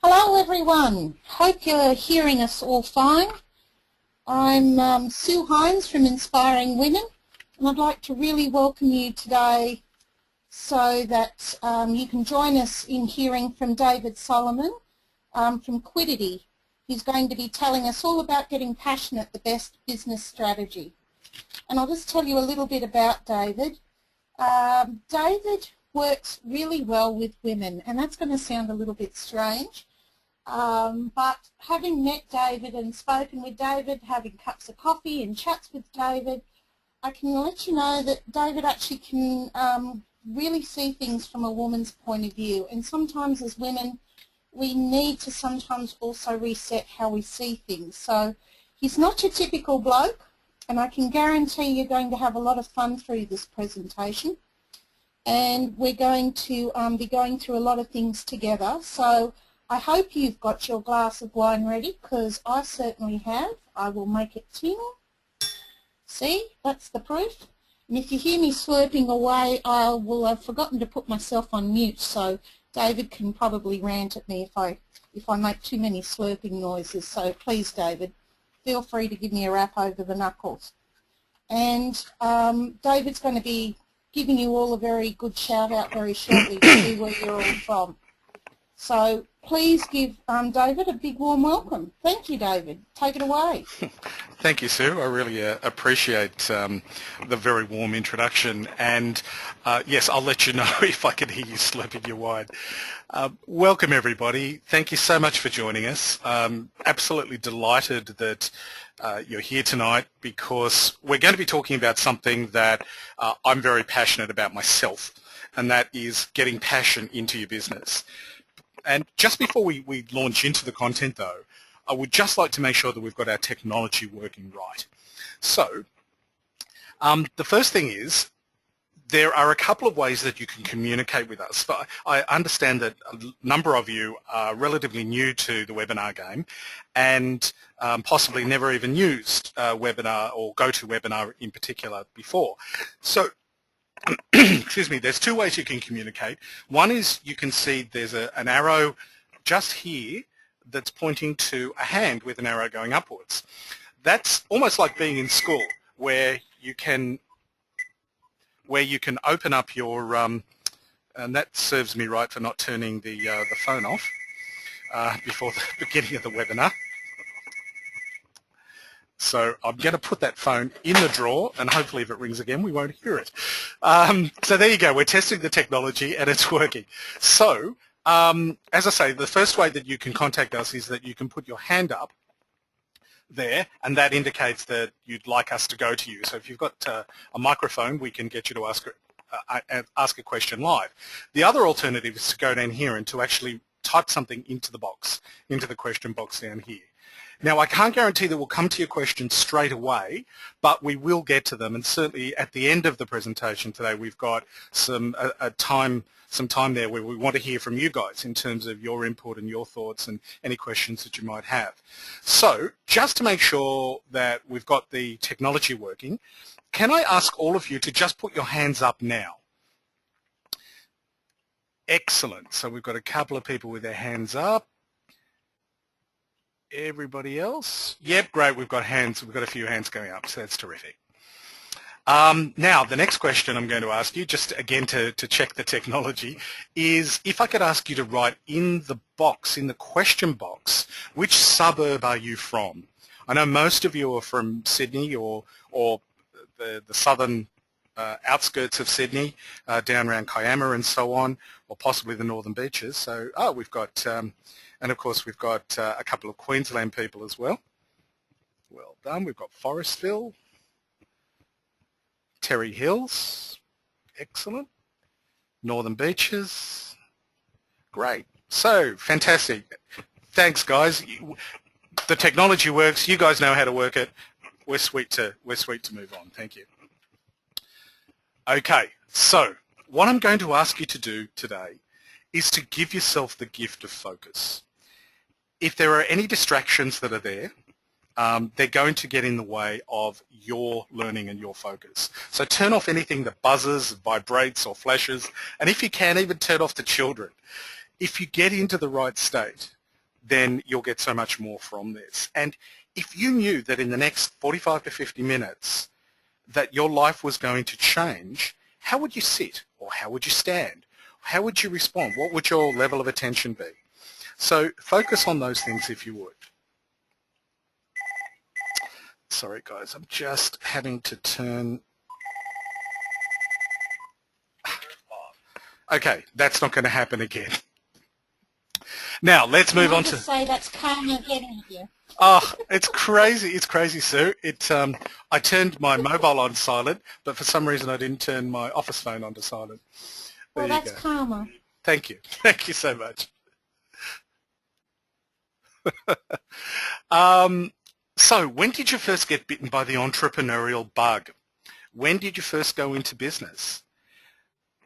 Hello everyone, hope you're hearing us all fine. I'm Sue Hines from Inspiring Women, and I'd like to really welcome you today so that you can join us in hearing from David Solomon from Quiddity. He's going to be telling us all about getting passionate, the best business strategy. And I'll just tell you a little bit about David. David works really well with women, and that's going to sound a little bit strange. But having met David and spoken with David, having cups of coffee and chats with David, I can let you know that David actually can really see things from a woman's point of view. And sometimes as women, we need to sometimes also reset how we see things. So he's not your typical bloke, and I can guarantee you're going to have a lot of fun through this presentation. And we're going to be going through a lot of things together. So I hope you've got your glass of wine ready, because I certainly have. I will make it ting. See, that's the proof. And if you hear me slurping away, I will have forgotten to put myself on mute, so David can probably rant at me if I make too many slurping noises. So please, David, feel free to give me a rap over the knuckles. And David's going to be giving you all a very good shout out very shortly to see where you're all from. So please give David a big warm welcome. Thank you, David. Take it away. Thank you, Sue. I really appreciate the very warm introduction. And yes, I'll let you know if I can hear you slurping your wine. Welcome, everybody. Thank you so much for joining us. Absolutely delighted that you're here tonight, because we're going to be talking about something that I'm very passionate about myself, and that is getting passion into your business. And just before we launch into the content, though, I would just like to make sure that we've got our technology working right. So the first thing is, there are a couple of ways that you can communicate with us. But I understand that a number of you are relatively new to the webinar game and possibly never even used webinar or GoToWebinar in particular before. So excuse me, there's two ways you can communicate. One is you can see there's an arrow just here that's pointing to a hand with an arrow going upwards. That's almost like being in school, where you can open up your and that serves me right for not turning the phone off before the beginning of the webinar. So I'm going to put that phone in the drawer, and hopefully if it rings again, we won't hear it. So there you go. We're testing the technology, and it's working. So as I say, the first way that you can contact us is that you can put your hand up there, and that indicates that you'd like us to go to you. So if you've got a microphone, we can get you to ask a question live. The other alternative is to go down here and to actually type something into the box, into the question box down here. Now, I can't guarantee that we'll come to your questions straight away, but we will get to them. And certainly at the end of the presentation today, we've got some time there where we want to hear from you guys in terms of your input and your thoughts and any questions that you might have. So just to make sure that we've got the technology working, can I ask all of you to just put your hands up now? Excellent. So we've got a couple of people with their hands up. Everybody else? Yep, great. We've got hands. We've got a few hands going up, so that's terrific. Now, the next question I'm going to ask you, just again to check the technology, is if I could ask you to write in the box, in the question box, which suburb are you from? I know most of you are from Sydney or the southern outskirts of Sydney, down around Kiama and so on, or possibly the northern beaches. So, we've got... and of course we've got a couple of Queensland people as well. Well done. We've got Forestville, Terry Hills, excellent. Northern Beaches, great. So fantastic. Thanks, guys. The technology works. You guys know how to work it. We're sweet to move on. Thank you. Okay, so what I'm going to ask you to do today is to give yourself the gift of focus. If there are any distractions that are there, they're going to get in the way of your learning and your focus. So turn off anything that buzzes, vibrates or flashes, and if you can, even turn off the children. If you get into the right state, then you'll get so much more from this. And if you knew that in the next 45 to 50 minutes that your life was going to change, how would you sit, or how would you stand? How would you respond? What would your level of attention be? So focus on those things if you would. Sorry guys, I'm just having to turn... Okay, that's not going to happen again. Now, let's move on to... say that's karma getting at you. Oh, it's crazy. It's crazy, Sue. I turned my mobile on silent, but for some reason I didn't turn my office phone onto silent. Well, that's karma. Thank you. Thank you so much. So, when did you first get bitten by the entrepreneurial bug? When did you first go into business?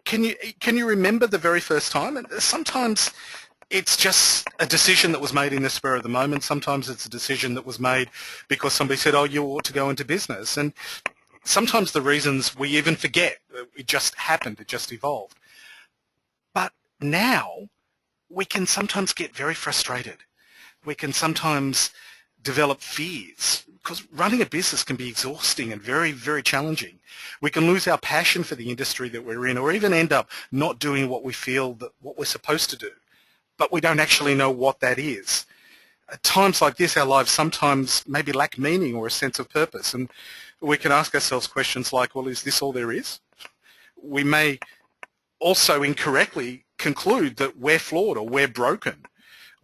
Can you remember the very first time? And sometimes it's just a decision that was made in the spur of the moment. Sometimes it's a decision that was made because somebody said, oh, you ought to go into business. And sometimes the reasons we even forget. It just happened. It just evolved. But now we can sometimes get very frustrated. We can sometimes develop fears because running a business can be exhausting and very, very challenging. We can lose our passion for the industry that we're in, or even end up not doing what we feel that what we're supposed to do, but we don't actually know what that is. At times like this, our lives sometimes maybe lack meaning or a sense of purpose, and we can ask ourselves questions like, well, is this all there is? We may also incorrectly conclude that we're flawed or we're broken.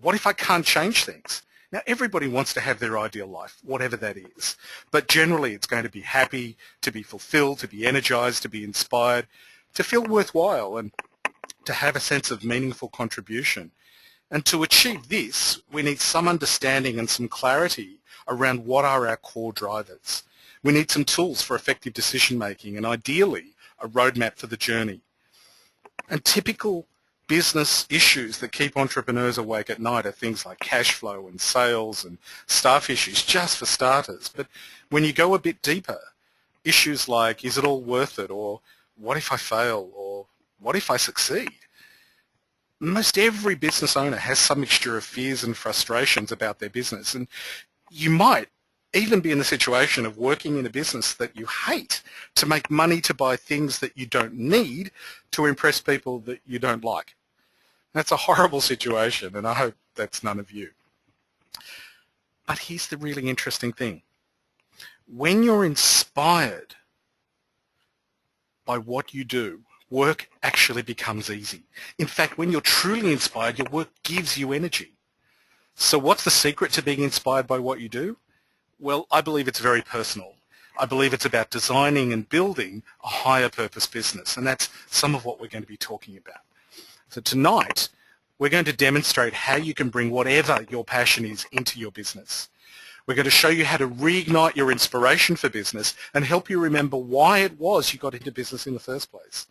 What if I can't change things? Now, everybody wants to have their ideal life, whatever that is, but generally it's going to be happy, to be fulfilled, to be energized, to be inspired, to feel worthwhile, and to have a sense of meaningful contribution. And to achieve this, we need some understanding and some clarity around what are our core drivers. We need some tools for effective decision making and ideally a roadmap for the journey. And typical business issues that keep entrepreneurs awake at night are things like cash flow and sales and staff issues, just for starters. But when you go a bit deeper, issues like, is it all worth it? Or what if I fail? Or what if I succeed? Most every business owner has some mixture of fears and frustrations about their business. And you might even be in the situation of working in a business that you hate to make money to buy things that you don't need to impress people that you don't like. That's a horrible situation, and I hope that's none of you. But here's the really interesting thing. When you're inspired by what you do, work actually becomes easy. In fact, when you're truly inspired, your work gives you energy. So what's the secret to being inspired by what you do? Well, I believe it's very personal. I believe it's about designing and building a higher purpose business, and that's some of what we're going to be talking about. So tonight, we're going to demonstrate how you can bring whatever your passion is into your business. We're going to show you how to reignite your inspiration for business and help you remember why it was you got into business in the first place,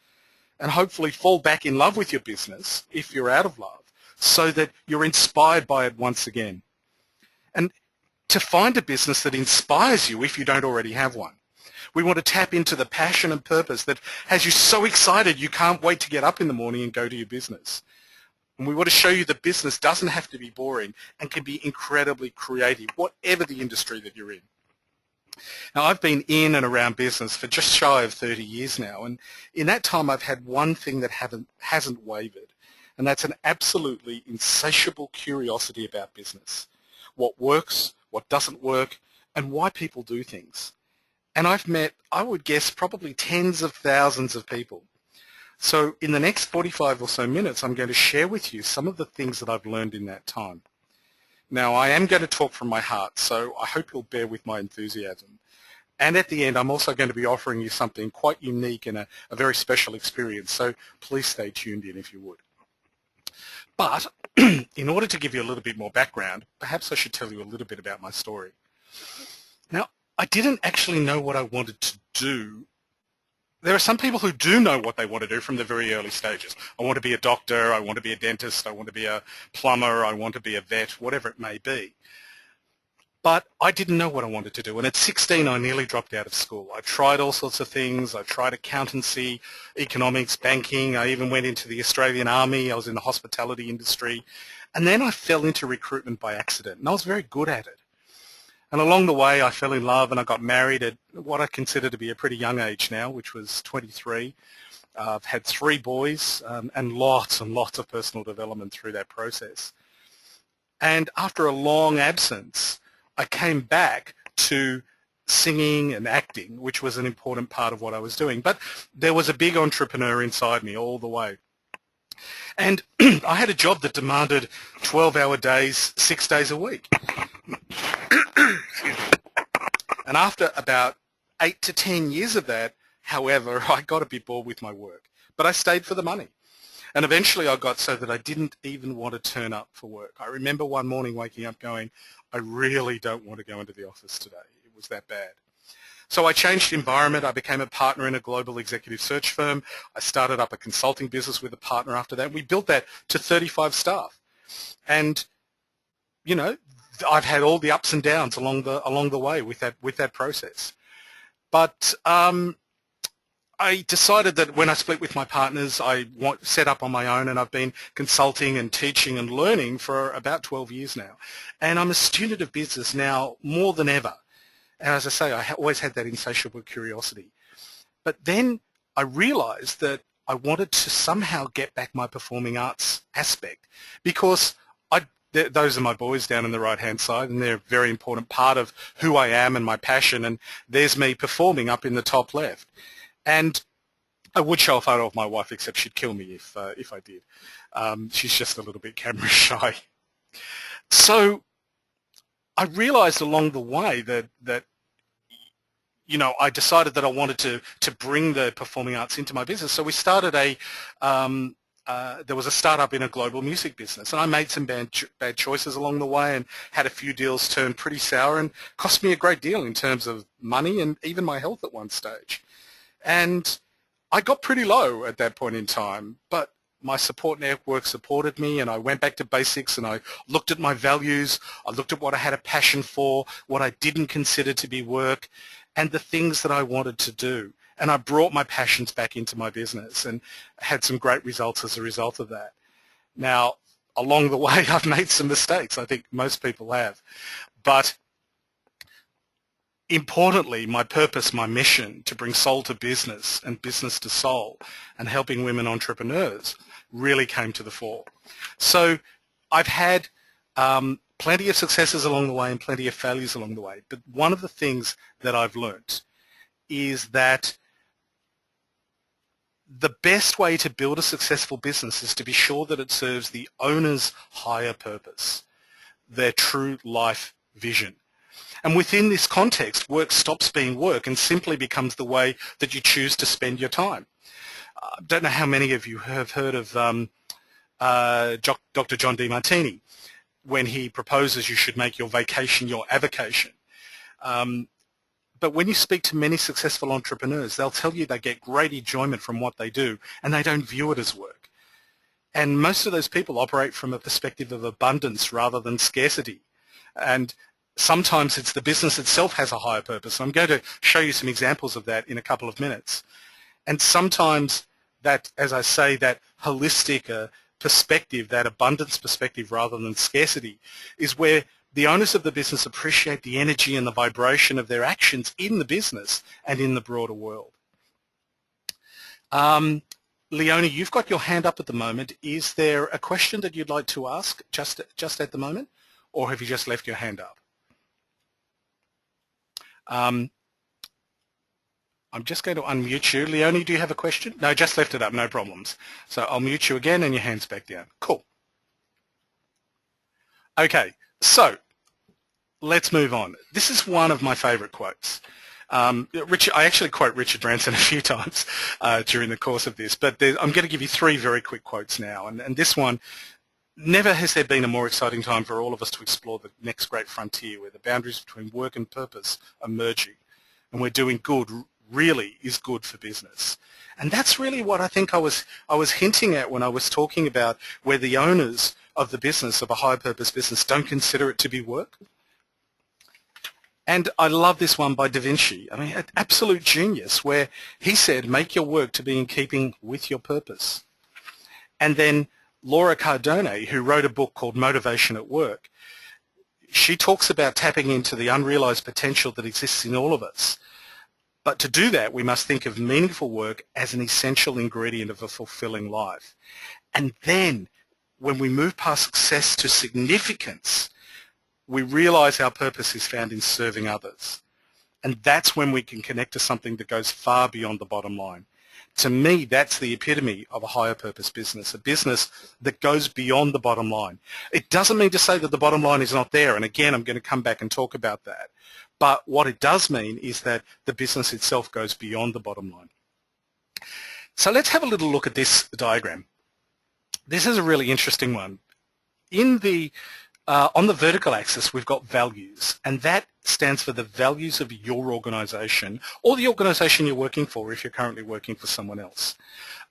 and hopefully fall back in love with your business if you're out of love, so that you're inspired by it once again. And to find a business that inspires you if you don't already have one. We want to tap into the passion and purpose that has you so excited you can't wait to get up in the morning and go to your business. And we want to show you that business doesn't have to be boring and can be incredibly creative, whatever the industry that you're in. Now, I've been in and around business for just shy of 30 years now, and in that time I've had one thing that hasn't wavered, and that's an absolutely insatiable curiosity about business. What works, what doesn't work, and why people do things. And I've met, I would guess, probably tens of thousands of people. So in the next 45 or so minutes, I'm going to share with you some of the things that I've learned in that time. Now, I am going to talk from my heart, so I hope you'll bear with my enthusiasm. And at the end, I'm also going to be offering you something quite unique and a very special experience, so please stay tuned in if you would. But in order to give you a little bit more background, perhaps I should tell you a little bit about my story. Now, I didn't actually know what I wanted to do. There are some people who do know what they want to do from the very early stages. I want to be a doctor, I want to be a dentist, I want to be a plumber, I want to be a vet, whatever it may be. But I didn't know what I wanted to do, and at 16 I nearly dropped out of school. I tried all sorts of things. I tried accountancy, economics, banking. I even went into the Australian Army. I was in the hospitality industry, And then I fell into recruitment by accident, and I was very good at it. And along the way, I fell in love and I got married at what I consider to be a pretty young age now, which was 23. I've had 3 boys and lots of personal development through that process. And after a long absence, I came back to singing and acting, which was an important part of what I was doing. But there was a big entrepreneur inside me all the way. And I had a job that demanded 12-hour days, 6 days a week. And after about 8 to 10 years of that, however, I got a bit bored with my work. But I stayed for the money. And eventually I got so that I didn't even want to turn up for work. I remember one morning waking up going, I really don't want to go into the office today. It was that bad. So I changed environment. I became a partner in a global executive search firm. I started up a consulting business with a partner after that. We built that to 35 staff. And, you know, I've had all the ups and downs along the way with that process. But I decided that when I split with my partners, I set up on my own, and I've been consulting and teaching and learning for about 12 years now. And I'm a student of business now more than ever. And as I say, I always had that insatiable curiosity. But then I realized that I wanted to somehow get back my performing arts aspect, because those are my boys down on the right-hand side, and they're a very important part of who I am and my passion, and there's me performing up in the top left. And I would show a photo of my wife, except she'd kill me if I did. She's just a little bit camera shy. So I realized along the way that you know, I decided that I wanted to bring the performing arts into my business. So we started there was a startup in a global music business, and I made some bad choices along the way and had a few deals turn pretty sour and cost me a great deal in terms of money and even my health at one stage. And I got pretty low at that point in time, but my support network supported me, and I went back to basics, and I looked at my values, I looked at what I had a passion for, what I didn't consider to be work, and the things that I wanted to do. And I brought my passions back into my business and had some great results as a result of that. Now, along the way, I've made some mistakes. I think most people have. But importantly, my purpose, my mission to bring soul to business and business to soul and helping women entrepreneurs really came to the fore. So I've had plenty of successes along the way and plenty of failures along the way. But one of the things that I've learnt is that the best way to build a successful business is to be sure that it serves the owner's higher purpose, their true life vision. And within this context, work stops being work and simply becomes the way that you choose to spend your time. I don't know how many of you have heard of Dr. John DeMartini, when he proposes you should make your vacation your avocation. But when you speak to many successful entrepreneurs, they'll tell you they get great enjoyment from what they do, and they don't view it as work. And most of those people operate from a perspective of abundance rather than scarcity. And sometimes it's the business itself has a higher purpose. I'm going to show you some examples of that in a couple of minutes. And sometimes that, as I say, that holistic perspective, that abundance perspective rather than scarcity, is where the owners of the business appreciate the energy and the vibration of their actions in the business and in the broader world. Leonie, you've got your hand up at the moment. Is there a question that you'd like to ask just at the moment, or have you just left your hand up? I'm just going to unmute you. Leonie, do you have a question? No, just left it up, no problems. So I'll mute you again and your hand's back down. Cool. Okay, so let's move on. This is one of my favorite quotes. I actually quote Richard Branson a few times during the course of this, but I'm going to give you 3 very quick quotes now. And this one, never has there been a more exciting time for all of us to explore the next great frontier where the boundaries between work and purpose are merging, and we're doing good really is good for business. And that's really what I think I was hinting at when I was talking about where the owners of the business, of a high purpose business, don't consider it to be work. And I love this one by Da Vinci. I mean, an absolute genius, where he said, make your work to be in keeping with your purpose. And then Laura Cardone, who wrote a book called Motivation at Work, she talks about tapping into the unrealized potential that exists in all of us. But to do that, we must think of meaningful work as an essential ingredient of a fulfilling life. And then, when we move past success to significance, we realize our purpose is found in serving others. And that's when we can connect to something that goes far beyond the bottom line. To me, that's the epitome of a higher purpose business, a business that goes beyond the bottom line. It doesn't mean to say that the bottom line is not there, and again, I'm going to come back and talk about that. But what it does mean is that the business itself goes beyond the bottom line. So let's have a little look at this diagram. This is a really interesting one. On the vertical axis, we've got values, and that stands for the values of your organization or the organization you're working for if you're currently working for someone else.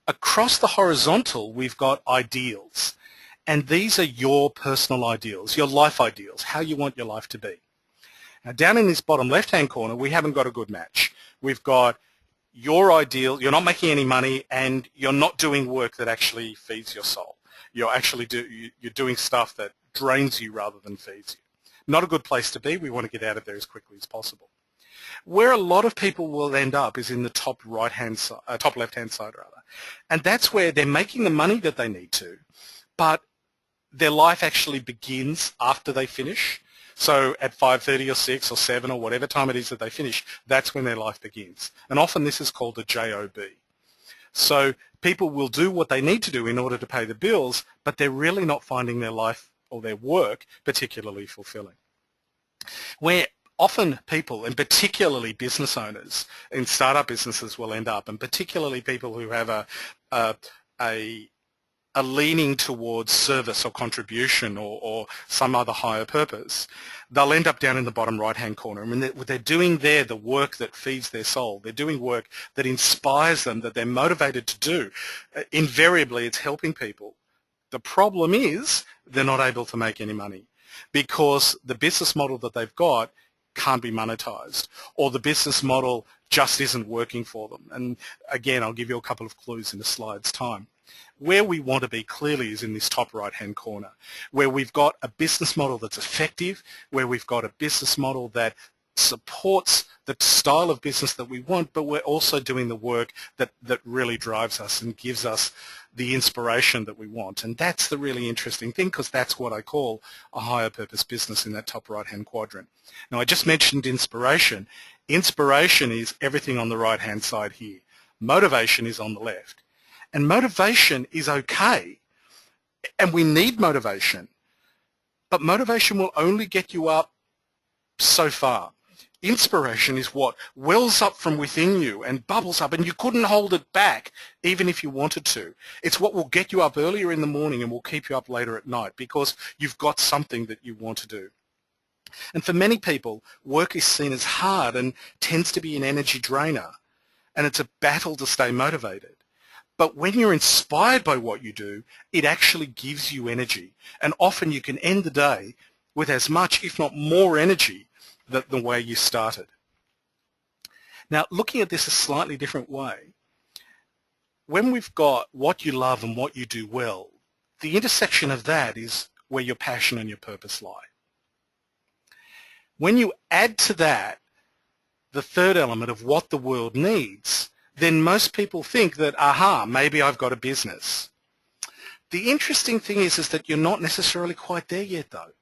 Across the horizontal, we've got ideals, and these are your personal ideals, your life ideals, how you want your life to be. Now, down in this bottom left-hand corner, we haven't got a good match. We've got your ideal, you're not making any money, and you're not doing work that actually feeds your soul. You're doing stuff that drains you rather than feeds you. Not a good place to be. We want to get out of there as quickly as possible. Where a lot of people will end up is in the top left-hand side, and that's where they're making the money that they need to, but their life actually begins after they finish. So at 5:30 or 6 or 7 or whatever time it is that they finish, that's when their life begins. And often this is called a JOB. So people will do what they need to do in order to pay the bills, but they're really not finding their life or their work particularly fulfilling. Where often people, and particularly business owners in startup businesses will end up, and particularly people who have a leaning towards service or contribution or some other higher purpose, they'll end up down in the bottom right-hand corner. I mean, they're doing there the work that feeds their soul. They're doing work that inspires them, that they're motivated to do. Invariably, it's helping people. The problem is they're not able to make any money because the business model that they've got can't be monetized, or the business model just isn't working for them. And again, I'll give you a couple of clues in a slide's time. Where we want to be clearly is in this top right-hand corner, where we've got a business model that's effective, where we've got a business model that supports the style of business that we want, but we're also doing the work that really drives us and gives us the inspiration that we want. And that's the really interesting thing, because that's what I call a higher purpose business in that top right-hand quadrant. Now, I just mentioned inspiration. Inspiration is everything on the right-hand side here. Motivation is on the left. And motivation is okay, and we need motivation, but motivation will only get you up so far. Inspiration is what wells up from within you and bubbles up, and you couldn't hold it back even if you wanted to. It's what will get you up earlier in the morning and will keep you up later at night because you've got something that you want to do. And for many people, work is seen as hard and tends to be an energy drainer, and it's a battle to stay motivated. But when you're inspired by what you do, it actually gives you energy. And often you can end the day with as much, if not more energy than the way you started. Now, looking at this a slightly different way, when we've got what you love and what you do well, the intersection of that is where your passion and your purpose lie. When you add to that the third element of what the world needs, then most people think that, aha, maybe I've got a business. The interesting thing is that you're not necessarily quite there yet, though,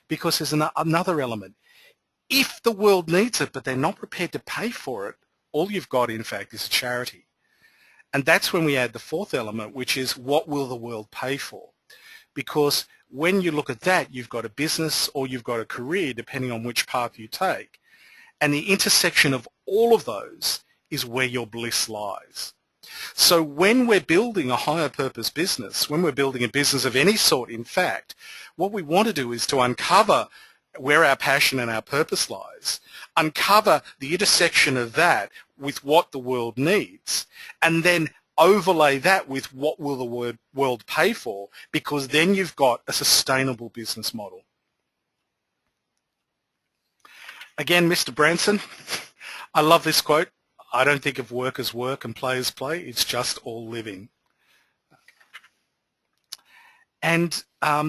because there's another element. If the world needs it, but they're not prepared to pay for it, all you've got, in fact, is a charity. And that's when we add the fourth element, which is what will the world pay for? Because when you look at that, you've got a business or you've got a career, depending on which path you take. And the intersection of all of those is where your bliss lies. So when we're building a higher purpose business, when we're building a business of any sort, in fact, what we want to do is to uncover where our passion and our purpose lies, uncover the intersection of that with what the world needs, and then overlay that with what will the world pay for, because then you've got a sustainable business model. Again, Mr. Branson, I love this quote. I don't think of work as work and play as play. It's just all living. And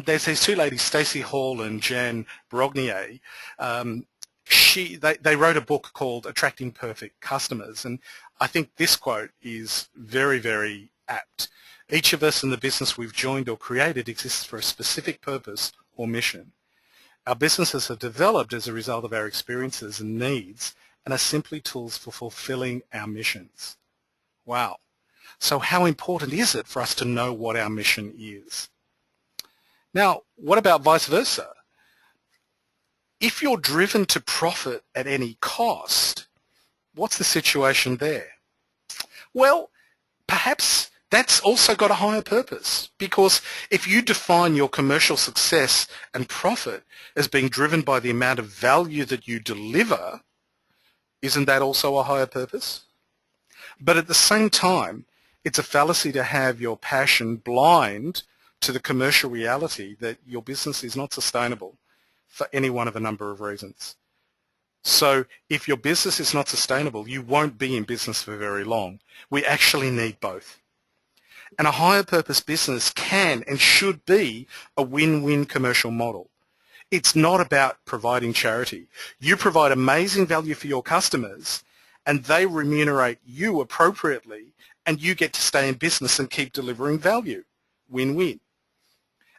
there's these two ladies, Stacey Hall and Jan Brognier. They wrote a book called Attracting Perfect Customers, and I think this quote is very, very apt. Each of us in the business we've joined or created exists for a specific purpose or mission. Our businesses are developed as a result of our experiences and needs and are simply tools for fulfilling our missions. Wow. So how important is it for us to know what our mission is? Now, what about vice versa? If you're driven to profit at any cost, what's the situation there? Well, perhaps that's also got a higher purpose, because if you define your commercial success and profit as being driven by the amount of value that you deliver, isn't that also a higher purpose? But at the same time, it's a fallacy to have your passion blind to the commercial reality that your business is not sustainable for any one of a number of reasons. So if your business is not sustainable, you won't be in business for very long. We actually need both. And a higher purpose business can and should be a win-win commercial model. It's not about providing charity. You provide amazing value for your customers and they remunerate you appropriately, and you get to stay in business and keep delivering value. Win-win.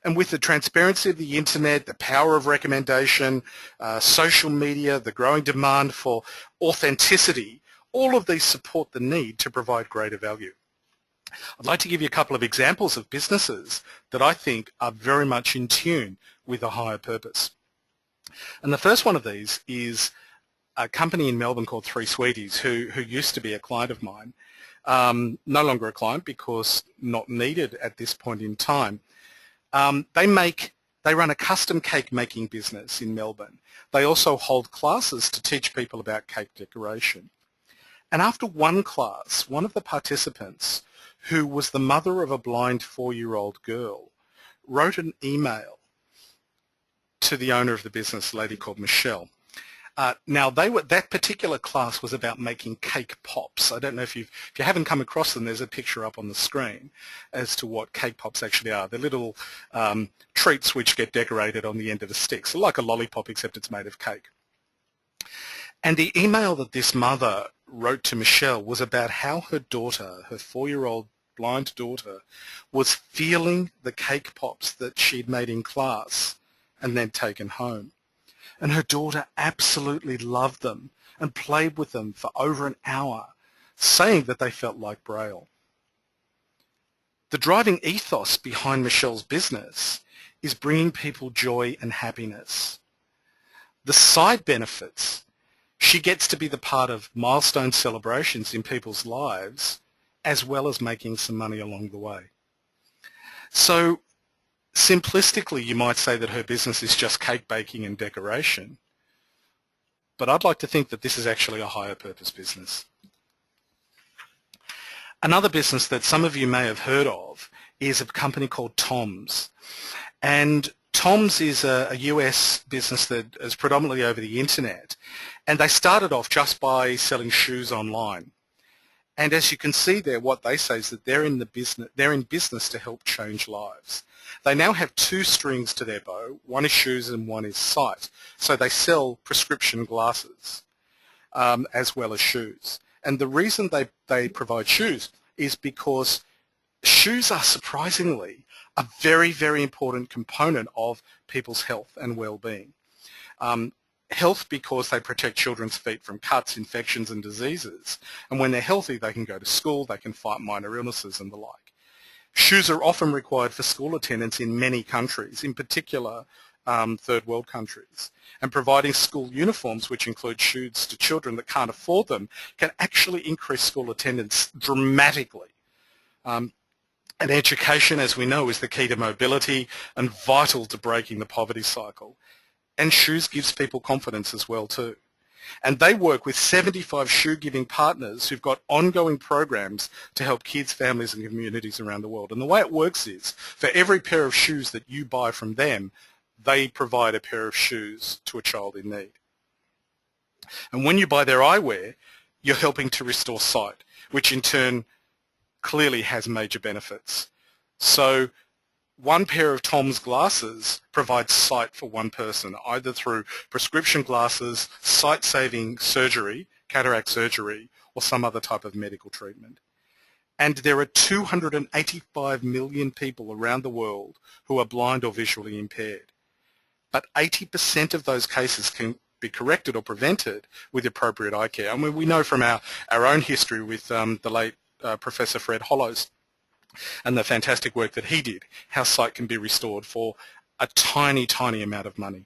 And with the transparency of the internet, the power of recommendation, social media, the growing demand for authenticity, all of these support the need to provide greater value. I'd like to give you a couple of examples of businesses that I think are very much in tune with a higher purpose. And the first one of these is a company in Melbourne called Three Sweeties, who used to be a client of mine. No longer a client because not needed at this point in time. They run a custom cake making business in Melbourne. They also hold classes to teach people about cake decoration. And after one class, one of the participants, who was the mother of a blind 4-year-old girl, wrote an email to the owner of the business, a lady called Michelle. Now, that particular class was about making cake pops. I don't know if you haven't come across them, there's a picture up on the screen as to what cake pops actually are. They're little treats which get decorated on the end of a stick, so like a lollipop except it's made of cake. And the email that this mother wrote to Michelle was about how her daughter, her 4-year-old blind daughter, was feeling the cake pops that she'd made in class and then taken home. And her daughter absolutely loved them and played with them for over an hour, saying that they felt like Braille. The driving ethos behind Michelle's business is bringing people joy and happiness. The side benefits, she gets to be the part of milestone celebrations in people's lives, as well as making some money along the way. So, simplistically, you might say that her business is just cake baking and decoration, but I'd like to think that this is actually a higher purpose business. Another business that some of you may have heard of is a company called Tom's. And Tom's is a US business that is predominantly over the internet, and they started off just by selling shoes online. And as you can see there, what they say is that they're in business to help change lives. They now have 2 strings to their bow. One is shoes and one is sight. So they sell prescription glasses as well as shoes. And the reason they provide shoes is because shoes are surprisingly a very, very important component of people's health and well-being. Health because they protect children's feet from cuts, infections and diseases. And when they're healthy, they can go to school, they can fight minor illnesses and the like. Shoes are often required for school attendance in many countries, in particular third world countries. And providing school uniforms, which include shoes to children that can't afford them, can actually increase school attendance dramatically. And education, as we know, is the key to mobility and vital to breaking the poverty cycle. And shoes gives people confidence as well too. And they work with 75 shoe-giving partners who've got ongoing programs to help kids, families and communities around the world. And the way it works is, for every pair of shoes that you buy from them, they provide a pair of shoes to a child in need. And when you buy their eyewear, you're helping to restore sight, which in turn clearly has major benefits. So one pair of Tom's glasses provides sight for one person, either through prescription glasses, sight-saving surgery, cataract surgery, or some other type of medical treatment. And there are 285 million people around the world who are blind or visually impaired. But 80% of those cases can be corrected or prevented with appropriate eye care. I mean, we know from our own history with the late Professor Fred Hollows and the fantastic work that he did, how sight can be restored for a tiny, tiny amount of money.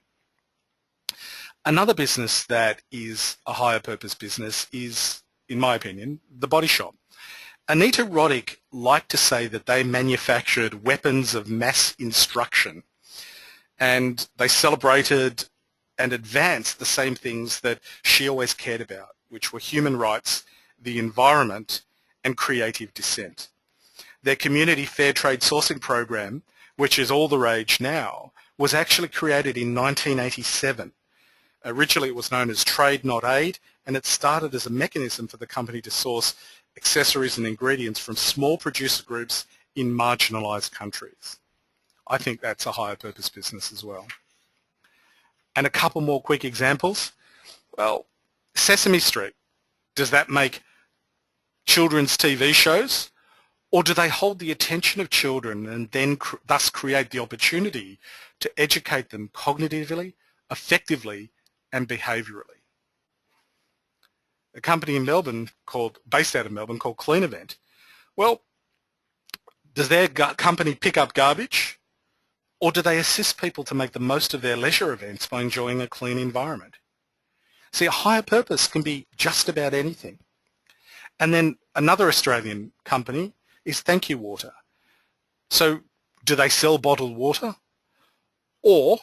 Another business that is a higher purpose business is, in my opinion, the body shop. Anita Roddick liked to say that they manufactured weapons of mass instruction, and they celebrated and advanced the same things that she always cared about, which were human rights, the environment, and creative dissent. Their community fair trade sourcing program, which is all the rage now, was actually created in 1987. Originally it was known as Trade Not Aid, and it started as a mechanism for the company to source accessories and ingredients from small producer groups in marginalised countries. I think that's a higher purpose business as well. And a couple more quick examples. Well, Sesame Street, does that make children's TV shows? Or do they hold the attention of children and then thus create the opportunity to educate them cognitively, effectively, and behaviourally? A company in Melbourne based out of Melbourne called Clean Event. Well, does their company pick up garbage? Or do they assist people to make the most of their leisure events by enjoying a clean environment? See, a higher purpose can be just about anything. And then another Australian company is Thank You Water. So do they sell bottled water? Or,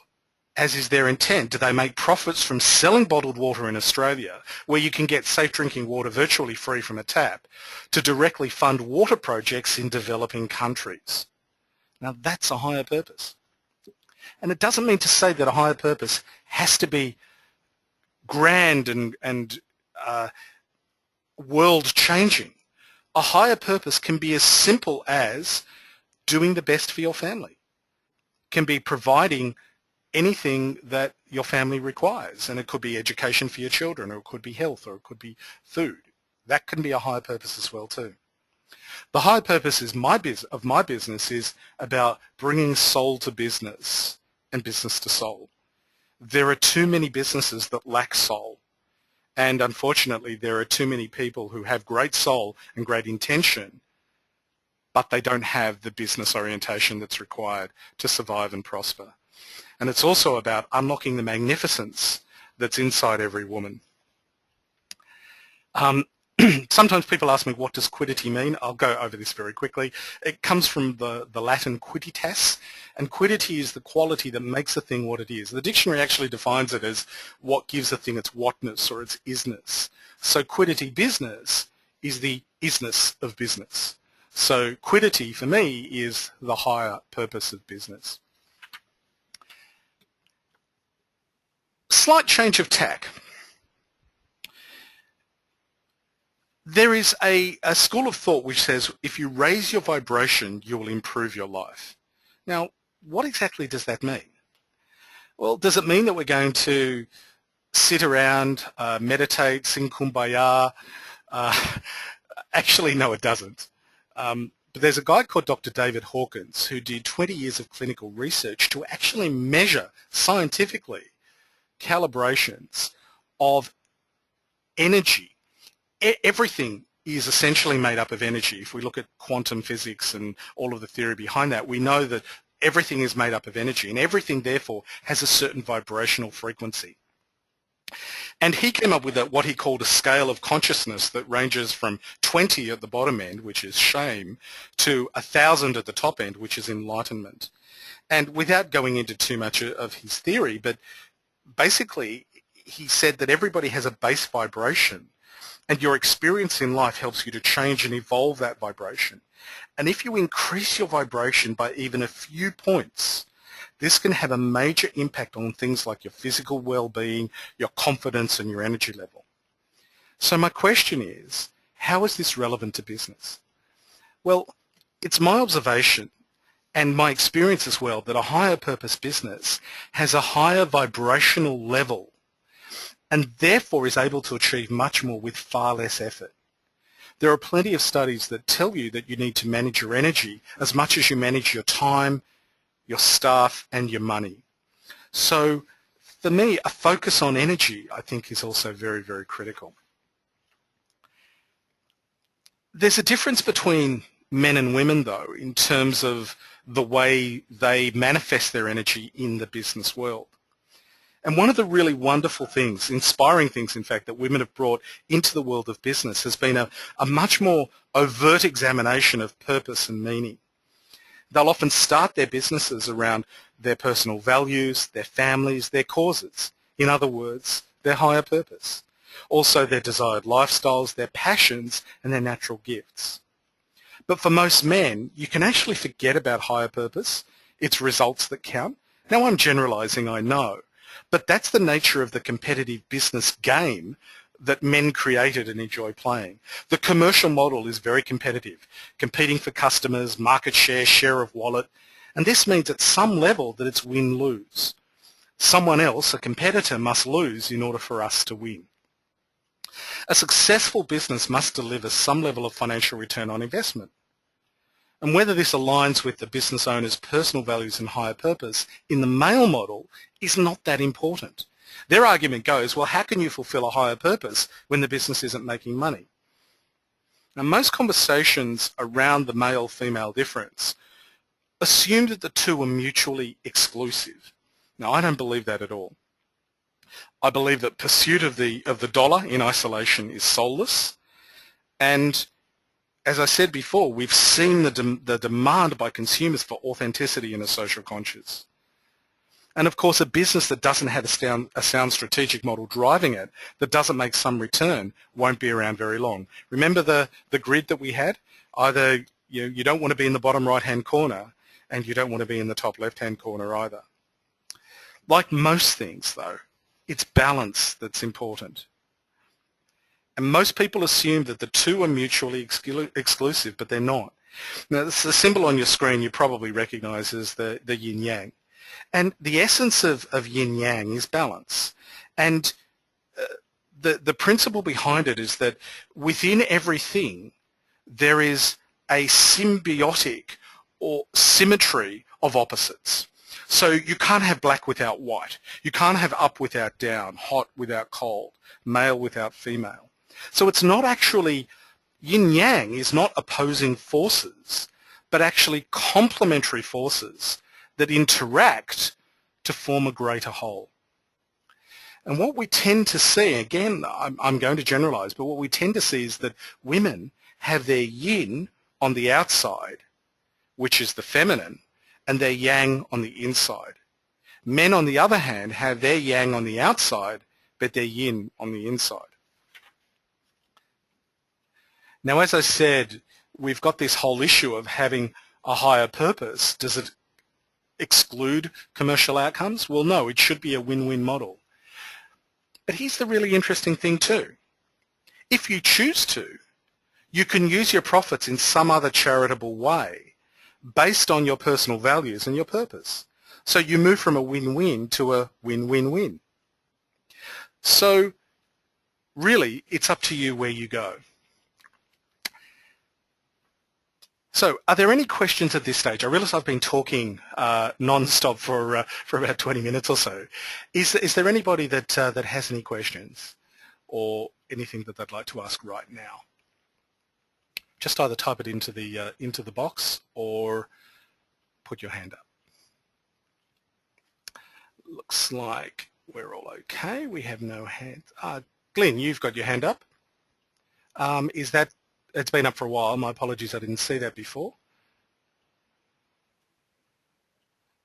as is their intent, do they make profits from selling bottled water in Australia, where you can get safe drinking water virtually free from a tap, to directly fund water projects in developing countries? Now that's a higher purpose. And it doesn't mean to say that a higher purpose has to be grand and world-changing. A higher purpose can be as simple as doing the best for your family, can be providing anything that your family requires, and it could be education for your children, or it could be health, or it could be food. That can be a higher purpose as well too. The higher purpose of my business is about bringing soul to business and business to soul. There are too many businesses that lack soul. And unfortunately, there are too many people who have great soul and great intention, but they don't have the business orientation that's required to survive and prosper. And it's also about unlocking the magnificence that's inside every woman. Sometimes people ask me, what does quiddity mean? I'll go over this very quickly. It comes from the Latin quidditas, and quiddity is the quality that makes a thing what it is. The dictionary actually defines it as what gives a thing its whatness or its isness. So quiddity business is the isness of business. So quiddity for me is the higher purpose of business. Slight change of tack. There is a school of thought which says if you raise your vibration, you will improve your life. Now, what exactly does that mean? Well, does it mean that we're going to sit around, meditate, sing Kumbaya? Actually, no, it doesn't. But there's a guy called Dr. David Hawkins who did 20 years of clinical research to actually measure scientifically calibrations of energy. Everything is essentially made up of energy. If we look at quantum physics and all of the theory behind that, we know that everything is made up of energy, and everything therefore has a certain vibrational frequency. And he came up with what he called a scale of consciousness that ranges from 20 at the bottom end, which is shame, to 1,000 at the top end, which is enlightenment. And without going into too much of his theory, but basically he said that everybody has a base vibration, and your experience in life helps you to change and evolve that vibration. And if you increase your vibration by even a few points, this can have a major impact on things like your physical well-being, your confidence, and your energy level. So my question is, how is this relevant to business? Well, it's my observation, and my experience as well, that a higher purpose business has a higher vibrational level and therefore is able to achieve much more with far less effort. There are plenty of studies that tell you that you need to manage your energy as much as you manage your time, your staff, and your money. So for me, a focus on energy, I think, is also very, very critical. There's a difference between men and women, though, in terms of the way they manifest their energy in the business world. And one of the really wonderful things, inspiring things, in fact, that women have brought into the world of business has been a much more overt examination of purpose and meaning. They'll often start their businesses around their personal values, their families, their causes. In other words, their higher purpose. Also their desired lifestyles, their passions, and their natural gifts. But for most men, you can actually forget about higher purpose. It's results that count. Now, I'm generalizing, I know, but that's the nature of the competitive business game that men created and enjoy playing. The commercial model is very competitive, competing for customers, market share, share of wallet, and this means at some level that it's win-lose. Someone else, a competitor, must lose in order for us to win. A successful business must deliver some level of financial return on investment. And whether this aligns with the business owner's personal values and higher purpose in the male model is not that important. Their argument goes, well, how can you fulfill a higher purpose when the business isn't making money? Now, most conversations around the male-female difference assume that the two are mutually exclusive. Now, I don't believe that at all. I believe that pursuit of the dollar in isolation is soulless, and as I said before, we've seen the demand by consumers for authenticity and a social conscience. And of course, a business that doesn't have a sound strategic model driving it, that doesn't make some return, won't be around very long. Remember the grid that we had? Either you don't want to be in the bottom right-hand corner, and you don't want to be in the top left-hand corner either. Like most things, though, it's balance that's important. And most people assume that the two are mutually exclusive, but they're not. Now, the symbol on your screen you probably recognize as the yin-yang. And the essence of yin-yang is balance. And the principle behind it is that within everything, there is a symbiotic or symmetry of opposites. So you can't have black without white. You can't have up without down, hot without cold, male without female. So it's not actually, yin-yang is not opposing forces, but actually complementary forces that interact to form a greater whole. And what we tend to see, again, I'm going to generalize, but what we tend to see is that women have their yin on the outside, which is the feminine, and their yang on the inside. Men, on the other hand, have their yang on the outside, but their yin on the inside. Now, as I said, we've got this whole issue of having a higher purpose. Does it exclude commercial outcomes? Well, no, it should be a win-win model. But here's the really interesting thing too. If you choose to, you can use your profits in some other charitable way based on your personal values and your purpose. So you move from a win-win to a win-win-win. So really, it's up to you where you go. So are there any questions at this stage? I realize I've been talking non-stop for about 20 minutes or so. Is there anybody that has any questions or anything that they'd like to ask right now? Just either type it into the box or put your hand up. Looks like we're all okay. We have no hands. Glenn, you've got your hand up. Is that? It's been up for a while. My apologies, I didn't see that before.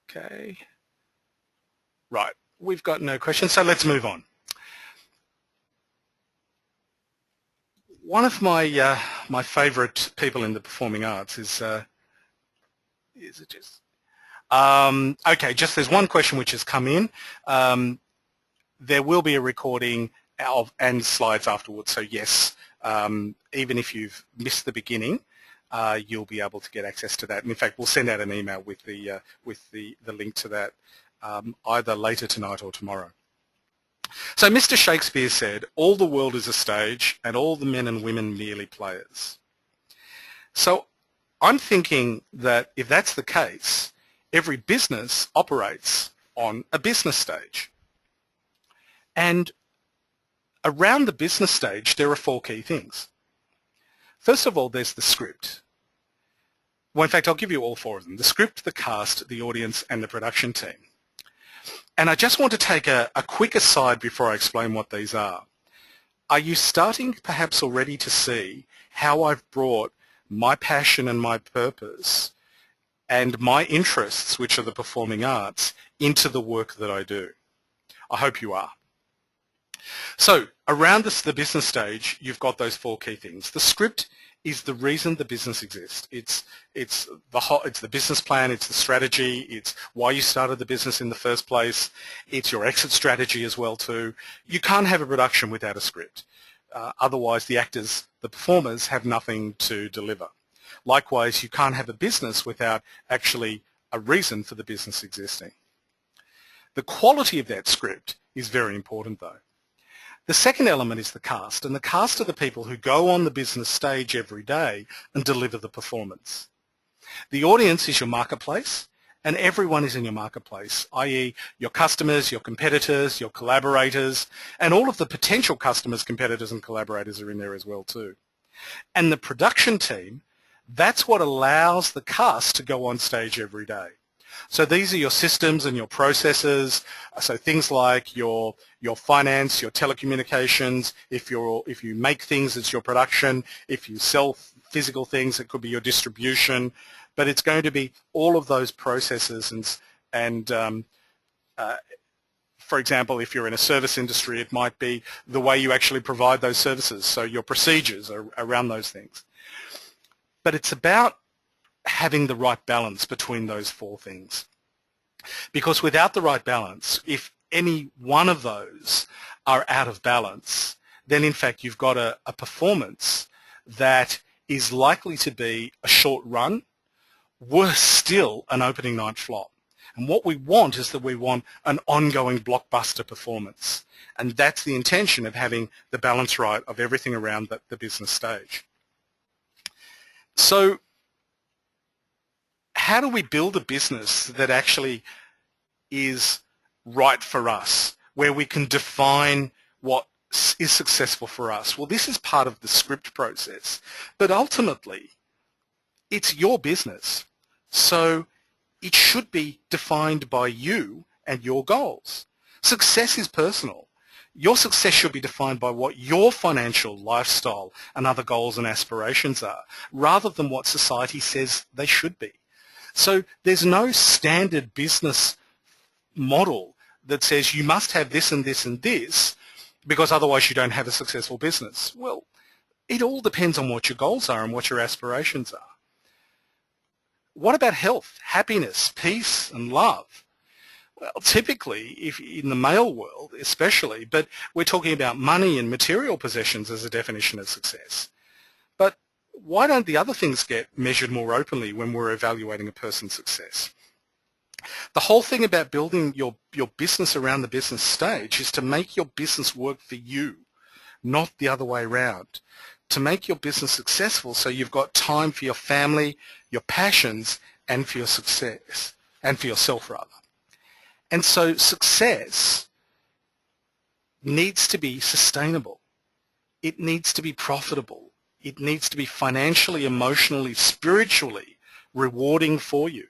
Okay. Right, we've got no questions, so let's move on. One of my my favourite people in the performing arts is it just? Okay, just there's one question which has come in. There will be a recording and slides afterwards, so yes. Even if you've missed the beginning, you'll be able to get access to that. And in fact, we'll send out an email with the link to that either later tonight or tomorrow. So Mr. Shakespeare said, "All the world is a stage, and all the men and women merely players." So I'm thinking that if that's the case, every business operates on a business stage. And around the business stage, there are four key things. First of all, there's the script. Well, in fact, I'll give you all four of them: the script, the cast, the audience, and the production team. And I just want to take a quick aside before I explain what these are. Are you starting perhaps already to see how I've brought my passion and my purpose and my interests, which are the performing arts, into the work that I do? I hope you are. So around the business stage, you've got those four key things. The script is the reason the business exists. It's the business plan, it's the strategy, it's why you started the business in the first place, it's your exit strategy as well too. You can't have a production without a script. Otherwise the actors, the performers, have nothing to deliver. Likewise, you can't have a business without actually a reason for the business existing. The quality of that script is very important though. The second element is the cast, and the cast are the people who go on the business stage every day and deliver the performance. The audience is your marketplace, and everyone is in your marketplace, i.e. your customers, your competitors, your collaborators, and all of the potential customers, competitors, and collaborators are in there as well too. And the production team, that's what allows the cast to go on stage every day. So these are your systems and your processes, so things like your finance, your telecommunications. If you make things, it's your production. If you sell physical things, it could be your distribution. But it's going to be all of those processes and for example, if you're in a service industry, it might be the way you actually provide those services, so your procedures are around those things. But it's about having the right balance between those four things. Because without the right balance, if any one of those are out of balance, then in fact you've got a performance that is likely to be a short run, worse still, an opening night flop. And what we want is that we want an ongoing blockbuster performance. And that's the intention of having the balance right of everything around the business stage. So how do we build a business that actually is right for us, where we can define what is successful for us? Well, this is part of the script process, but ultimately it's your business, so it should be defined by you and your goals. Success is personal. Your success should be defined by what your financial, lifestyle, and other goals and aspirations are, rather than what society says they should be. So there's no standard business model that says you must have this and this and this because otherwise you don't have a successful business. Well, it all depends on what your goals are and what your aspirations are. What about health, happiness, peace, and love? Well, typically, if in the male world especially, but we're talking about money and material possessions as a definition of success. But why don't the other things get measured more openly when we're evaluating a person's success? The whole thing about building your business around the business stage is to make your business work for you, not the other way around. To make your business successful so you've got time for your family, your passions, and for your success, and for yourself rather. And so success needs to be sustainable. It needs to be profitable. It needs to be financially, emotionally, spiritually rewarding for you.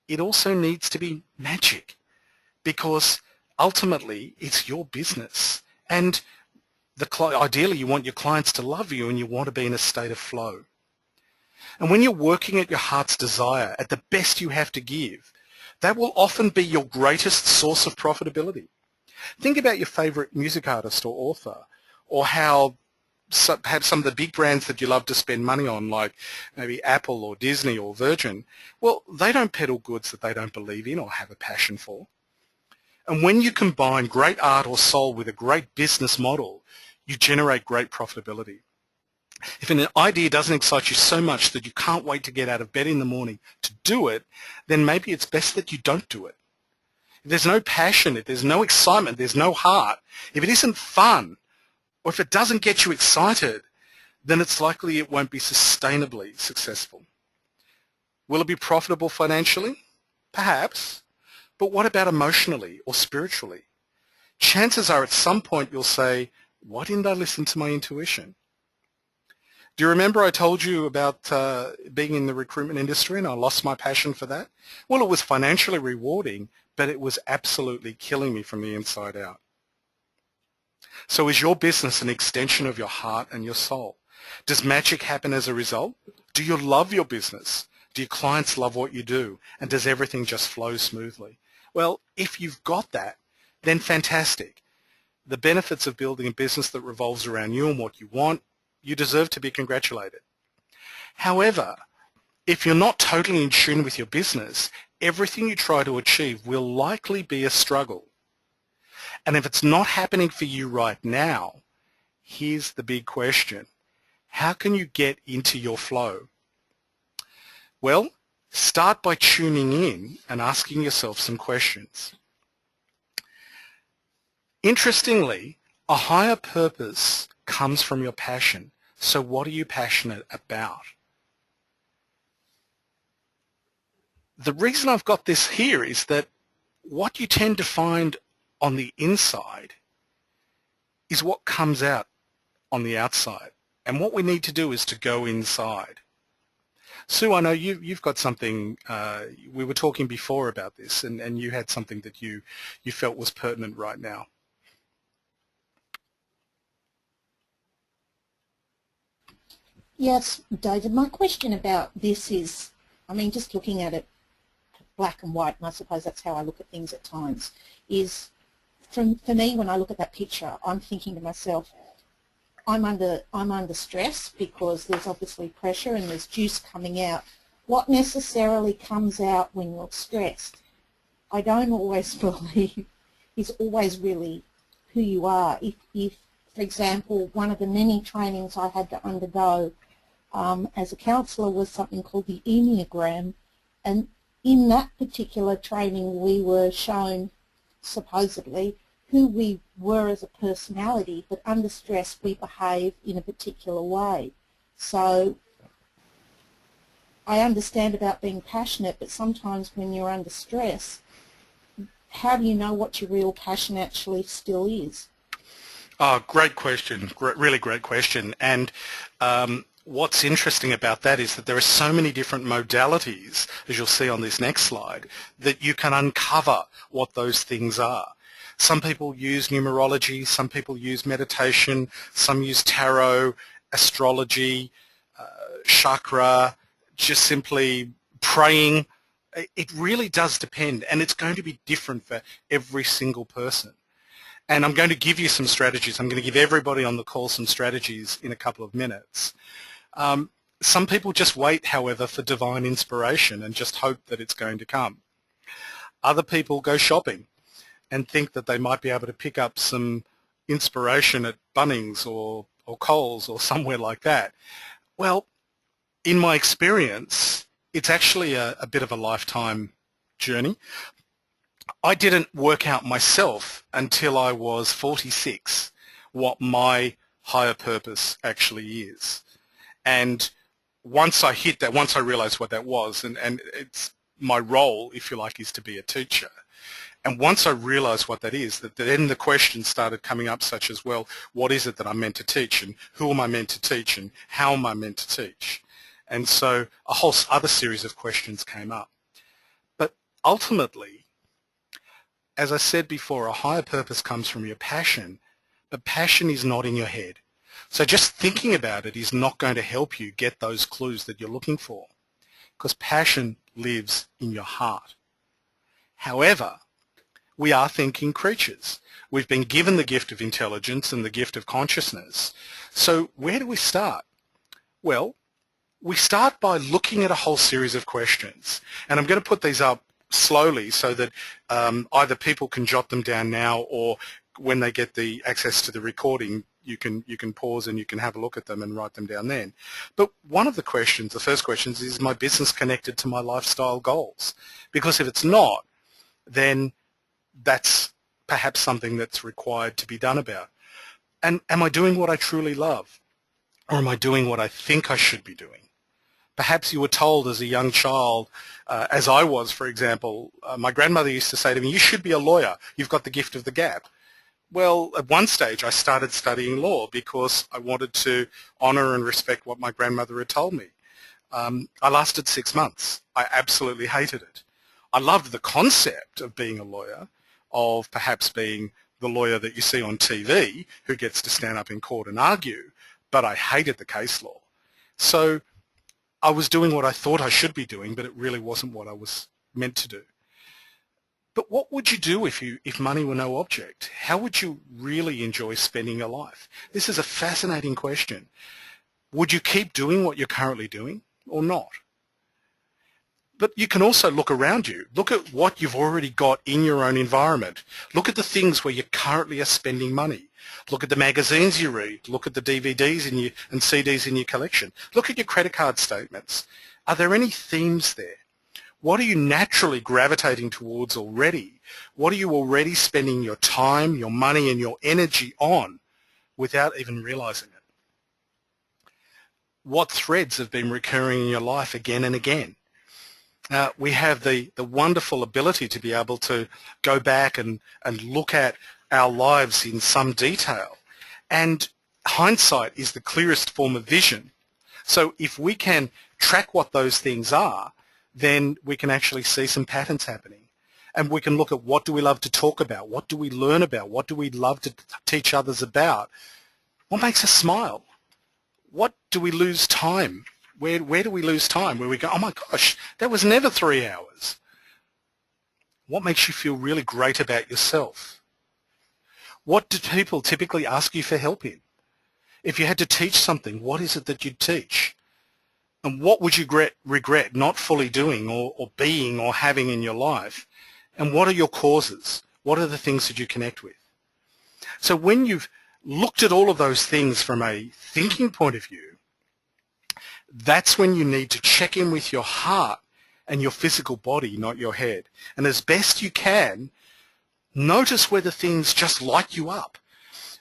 It also needs to be magic, because ultimately it's your business. And ideally you want your clients to love you and you want to be in a state of flow. And when you're working at your heart's desire, at the best you have to give, that will often be your greatest source of profitability. Think about your favorite music artist or author, or how perhaps some of the big brands that you love to spend money on, like maybe Apple or Disney or Virgin. Well, they don't peddle goods that they don't believe in or have a passion for. And when you combine great art or soul with a great business model, you generate great profitability. If an idea doesn't excite you so much that you can't wait to get out of bed in the morning to do it, then maybe it's best that you don't do it. If there's no passion, if there's no excitement, there's no heart, if it isn't fun, or if it doesn't get you excited, then it's likely it won't be sustainably successful. Will it be profitable financially? Perhaps. But what about emotionally or spiritually? Chances are at some point you'll say, why didn't I listen to my intuition? Do you remember I told you about being in the recruitment industry and I lost my passion for that? Well, it was financially rewarding, but it was absolutely killing me from the inside out. So is your business an extension of your heart and your soul? Does magic happen as a result? Do you love your business? Do your clients love what you do? And does everything just flow smoothly? Well, if you've got that, then fantastic. The benefits of building a business that revolves around you and what you want, you deserve to be congratulated. However, if you're not totally in tune with your business, everything you try to achieve will likely be a struggle. And if it's not happening for you right now, here's the big question. How can you get into your flow? Well, start by tuning in and asking yourself some questions. Interestingly, a higher purpose comes from your passion. So what are you passionate about? The reason I've got this here is that what you tend to find on the inside is what comes out on the outside. And what we need to do is to go inside. Sue, I know you've got something, we were talking before about this, and you had something that you felt was pertinent right now. Yes, David, my question about this is, I mean, just looking at it black and white, and I suppose that's how I look at things at times, is for me, when I look at that picture, I'm thinking to myself, I'm under stress because there's obviously pressure and there's juice coming out. What necessarily comes out when you're stressed, I don't always believe is always really who you are. If for example, one of the many trainings I had to undergo as a counsellor was something called the Enneagram, and in that particular training we were shown supposedly who we were as a personality, but under stress we behave in a particular way. So I understand about being passionate, but sometimes when you're under stress, how do you know what your real passion actually still is? Oh, great question. Really great question. And what's interesting about that is that there are so many different modalities, as you'll see on this next slide, that you can uncover what those things are. Some people use numerology, some people use meditation, some use tarot, astrology, chakra, just simply praying. It really does depend, and it's going to be different for every single person. And I'm going to give you some strategies. I'm going to give everybody on the call some strategies in a couple of minutes. Some people just wait, however, for divine inspiration and just hope that it's going to come. Other people go shopping and think that they might be able to pick up some inspiration at Bunnings or Coles or somewhere like that. Well, in my experience, it's actually a bit of a lifetime journey. I didn't work out myself until I was 46 what my higher purpose actually is. And once I hit that, once I realized what that was, and it's my role, if you like, is to be a teacher. And once I realized what that is, then the questions started coming up such as, well, what is it that I'm meant to teach, and who am I meant to teach, and how am I meant to teach? And so a whole other series of questions came up. But ultimately, as I said before, a higher purpose comes from your passion, but passion is not in your head. So just thinking about it is not going to help you get those clues that you're looking for, because passion lives in your heart. However, we are thinking creatures. We've been given the gift of intelligence and the gift of consciousness. So where do we start? Well, we start by looking at a whole series of questions. And I'm going to put these up slowly so that either people can jot them down now, or when they get the access to the recording, you can pause and you can have a look at them and write them down then. But one of the questions, the first question is my business connected to my lifestyle goals? Because if it's not, then that's perhaps something that's required to be done about. And am I doing what I truly love? Or am I doing what I think I should be doing? Perhaps you were told as a young child, as I was, for example, my grandmother used to say to me, you should be a lawyer, you've got the gift of the gab. Well, at one stage I started studying law because I wanted to honour and respect what my grandmother had told me. I lasted 6 months. I absolutely hated it. I loved the concept of being a lawyer, of perhaps being the lawyer that you see on TV who gets to stand up in court and argue, but I hated the case law. So I was doing what I thought I should be doing, but it really wasn't what I was meant to do. But what would you do if money were no object? How would you really enjoy spending your life? This is a fascinating question. Would you keep doing what you're currently doing or not? But you can also look around you. Look at what you've already got in your own environment. Look at the things where you currently are spending money. Look at the magazines you read. Look at the DVDs and CDs in your collection. Look at your credit card statements. Are there any themes there? What are you naturally gravitating towards already? What are you already spending your time, your money, and your energy on without even realizing it? What threads have been recurring in your life again and again? We have the wonderful ability to be able to go back and look at our lives in some detail. And hindsight is the clearest form of vision. So if we can track what those things are, then we can actually see some patterns happening. And we can look at what do we love to talk about, what do we learn about, what do we love to teach others about, what makes us smile, what do we lose time, where do we lose time, where we go, oh my gosh, that was never 3 hours. What makes you feel really great about yourself? What do people typically ask you for help in? If you had to teach something, what is it that you'd teach? And what would you regret not fully doing or being or having in your life? And what are your causes? What are the things that you connect with? So when you've looked at all of those things from a thinking point of view, that's when you need to check in with your heart and your physical body, not your head. And as best you can, notice whether things just light you up.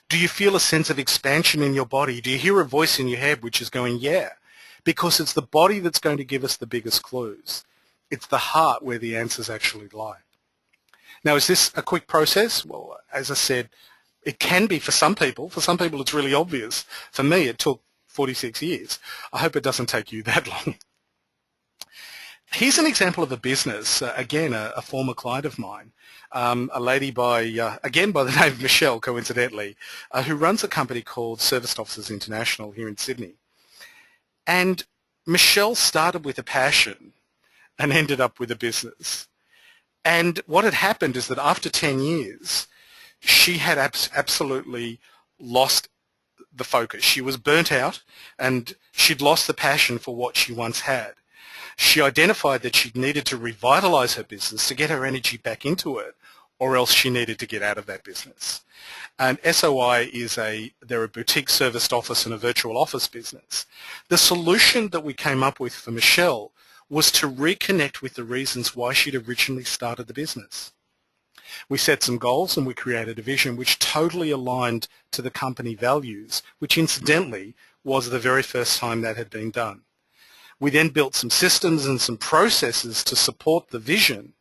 Do you feel a sense of expansion in your body? Do you hear a voice in your head which is going, yeah? Because it's the body that's going to give us the biggest clues. It's the heart where the answers actually lie. Now, is this a quick process? Well, as I said, it can be for some people. For some people, it's really obvious. For me, it took 46 years. I hope it doesn't take you that long. Here's an example of a business, again, a former client of mine, a lady again by the name of Michelle, coincidentally, who runs a company called Service Officers International here in Sydney. And Michelle started with a passion and ended up with a business. And what had happened is that after 10 years, she had absolutely lost the focus. She was burnt out and she'd lost the passion for what she once had. She identified that she needed to revitalize her business to get her energy back into it, or else she needed to get out of that business. And SOI they're a boutique serviced office and a virtual office business. The solution that we came up with for Michelle was to reconnect with the reasons why she'd originally started the business. We set some goals and we created a vision which totally aligned to the company values, which incidentally was the very first time that had been done. We then built some systems and some processes to support the vision.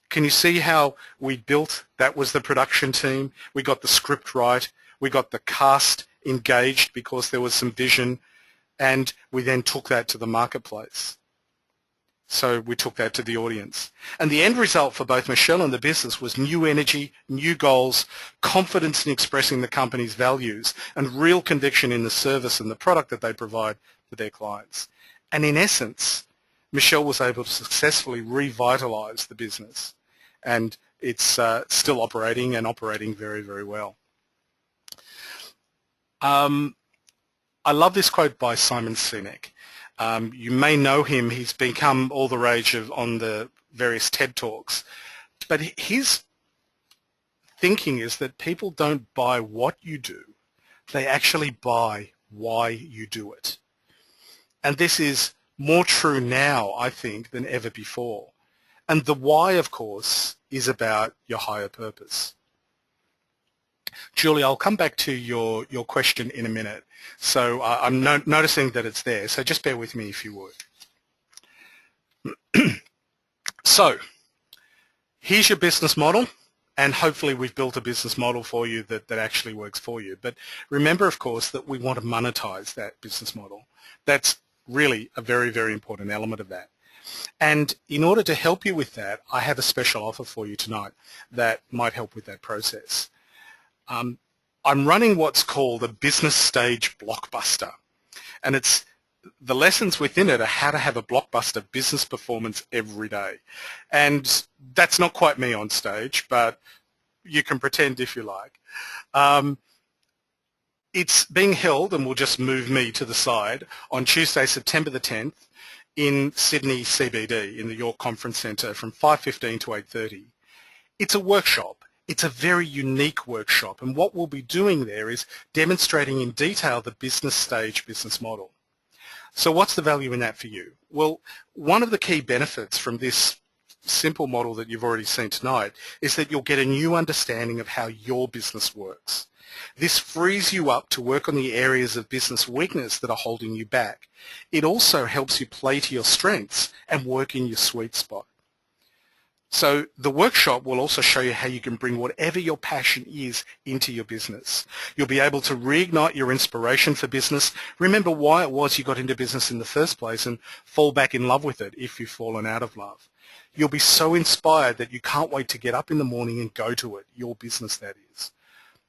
Can you see how we built, that was the production team, we got the script right, we got the cast engaged because there was some vision, and we then took that to the marketplace. So we took that to the audience. And the end result for both Michelle and the business was new energy, new goals, confidence in expressing the company's values, and real conviction in the service and the product that they provide for their clients. And in essence, Michelle was able to successfully revitalize the business. And it's still operating and operating very, very well. I love this quote by Simon Sinek. You may know him. He's become all the rage on the various TED Talks. But his thinking is that people don't buy what you do. They actually buy why you do it. And this is more true now, I think, than ever before. And the why, of course, is about your higher purpose. Julie, I'll come back to your question in a minute. So I'm noticing that it's there, so just bear with me if you would. So here's your business model, and hopefully we've built a business model for you that actually works for you. But remember, of course, that we want to monetize that business model. That's really a very, very important element of that. And in order to help you with that, I have a special offer for you tonight that might help with that process. I'm running what's called a business stage blockbuster, and it's the lessons within it are how to have a blockbuster business performance every day. And that's not quite me on stage, but you can pretend if you like. It's being held, and we'll just move me to the side, on Tuesday, September the 10th in Sydney CBD in the York Conference Centre from 5:15 to 8:30. It's a workshop. It's a very unique workshop, and what we'll be doing there is demonstrating in detail the business stage business model. So what's the value in that for you? Well, one of the key benefits from this simple model that you've already seen tonight is that you'll get a new understanding of how your business works. This frees you up to work on the areas of business weakness that are holding you back. It also helps you play to your strengths and work in your sweet spot. So the workshop will also show you how you can bring whatever your passion is into your business. You'll be able to reignite your inspiration for business, remember why it was you got into business in the first place, and fall back in love with it if you've fallen out of love. You'll be so inspired that you can't wait to get up in the morning and go to it, your business that is.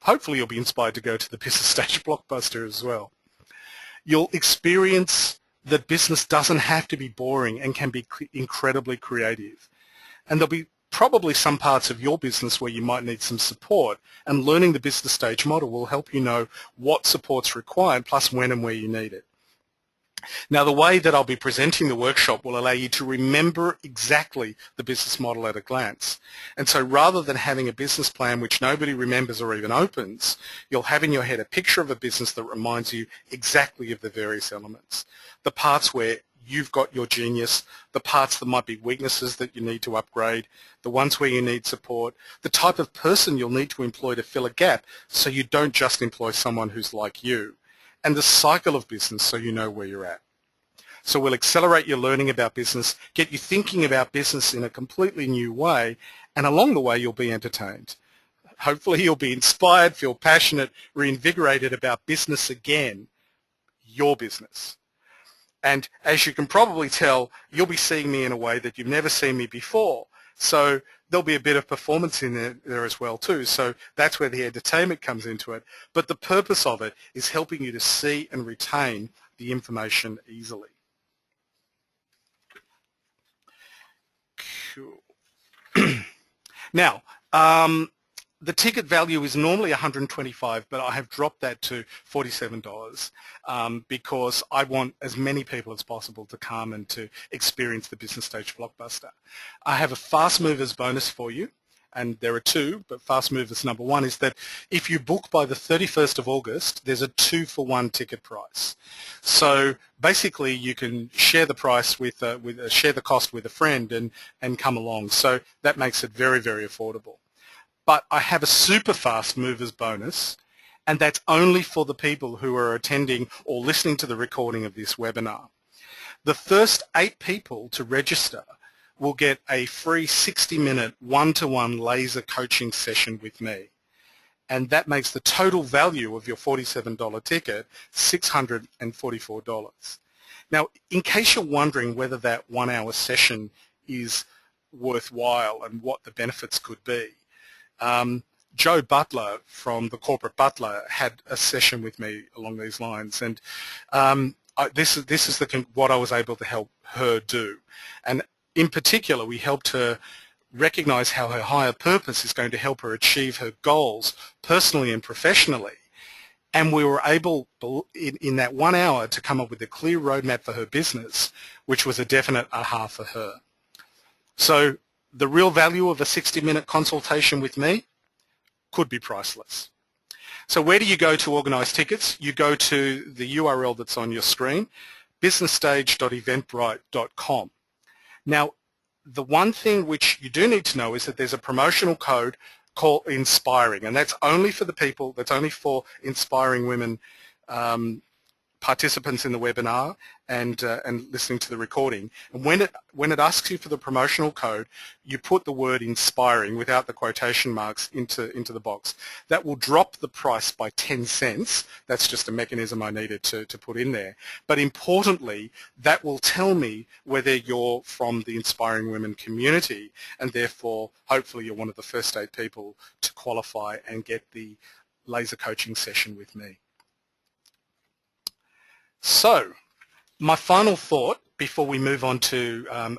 Hopefully you'll be inspired to go to the business stage blockbuster as well. You'll experience that business doesn't have to be boring and can be incredibly creative. And there'll be probably some parts of your business where you might need some support, and learning the business stage model will help you know what support's required, plus when and where you need it. Now, the way that I'll be presenting the workshop will allow you to remember exactly the business model at a glance. And so rather than having a business plan which nobody remembers or even opens, you'll have in your head a picture of a business that reminds you exactly of the various elements. The parts where you've got your genius, the parts that might be weaknesses that you need to upgrade, the ones where you need support, the type of person you'll need to employ to fill a gap so you don't just employ someone who's like you, and the cycle of business so you know where you're at. So we'll accelerate your learning about business, get you thinking about business in a completely new way, and along the way you'll be entertained. Hopefully you'll be inspired, feel passionate, reinvigorated about business again, your business. And as you can probably tell, you'll be seeing me in a way that you've never seen me before. So there'll be a bit of performance in there as well too. So that's where the entertainment comes into it. But the purpose of it is helping you to see and retain the information easily. Cool. Now, the ticket value is normally $125, but I have dropped that to $47 because I want as many people as possible to come and to experience the business stage blockbuster. I have a fast movers bonus for you, and there are two, but fast movers number one is that if you book by the 31st of August, there's a 2-for-1 ticket price. So basically you can share the price share the cost with a friend and come along. So that makes it very, very affordable. But I have a super fast movers bonus, and that's only for the people who are attending or listening to the recording of this webinar. The first 8 people to register will get a free 60-minute one-to-one laser coaching session with me. And that makes the total value of your $47 ticket $644. Now, in case you're wondering whether that 1-hour session is worthwhile and what the benefits could be, Joe Butler from the Corporate Butler had a session with me along these lines, and this is what I was able to help her do. And in particular, we helped her recognize how her higher purpose is going to help her achieve her goals personally and professionally. And we were able, in that 1 hour, to come up with a clear roadmap for her business, which was a definite aha for her. So the real value of a 60-minute consultation with me could be priceless. So where do you go to organise tickets? You go to the URL that's on your screen, businessstage.eventbrite.com. Now, the one thing which you do need to know is that there's a promotional code called Inspiring, and that's only for the people, that's only for inspiring women participants in the webinar and listening to the recording. And when it asks you for the promotional code, you put the word inspiring without the quotation marks into the box. That will drop the price by 10 cents. That's just a mechanism I needed to put in there. But importantly, that will tell me whether you're from the Inspiring Women community, and therefore hopefully you're one of the first 8 people to qualify and get the laser coaching session with me. So, my final thought before we move on to a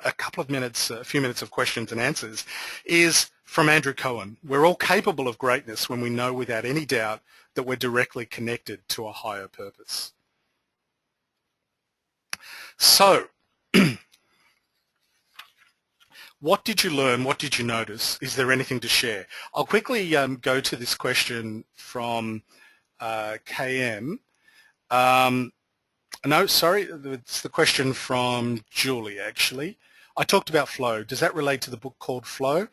few minutes of questions and answers is from Andrew Cohen. We're all capable of greatness when we know without any doubt that we're directly connected to a higher purpose. So, what did you learn? What did you notice? Is there anything to share? I'll quickly go to this question from KM. No, sorry, it's the question from Julie, actually. I talked about flow. Does that relate to the book called Flow?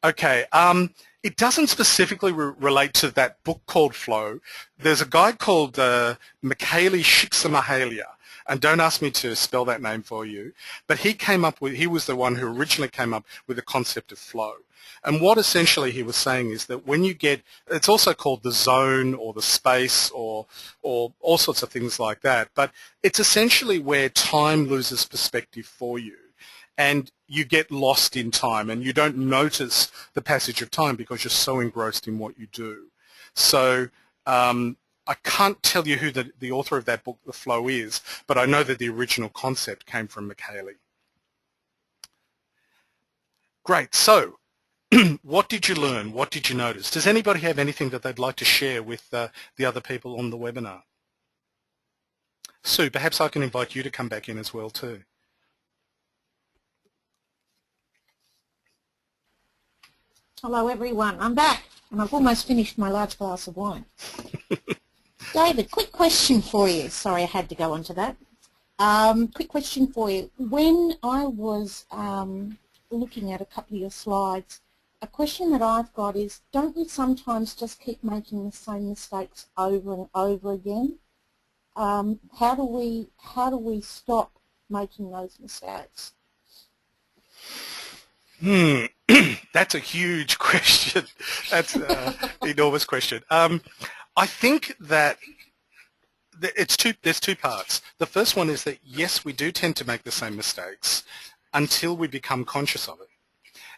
Okay, it doesn't specifically relate to that book called Flow. There's a guy called Mihaly Csikszentmihalyi, and don't ask me to spell that name for you, but he was the one who originally came up with the concept of flow. And what essentially he was saying is that when you get, it's also called the zone or the space or all sorts of things like that, but it's essentially where time loses perspective for you and you get lost in time and you don't notice the passage of time because you're so engrossed in what you do. So I can't tell you who the author of that book, The Flow, is, but I know that the original concept came from Mihaly. Great, so what did you learn? What did you notice? Does anybody have anything that they'd like to share with the other people on the webinar? Sue, perhaps I can invite you to come back in as well too. Hello everyone, I'm back and I've almost finished my large glass of wine. David, quick question for you. Sorry I had to go on to that. Quick question for you. When I was looking at a couple of your slides, a question that I've got is, don't we sometimes just keep making the same mistakes over and over again? How do we stop making those mistakes? That's a huge question. That's an enormous question. I think that there's two parts. The first one is that, yes, we do tend to make the same mistakes until we become conscious of it.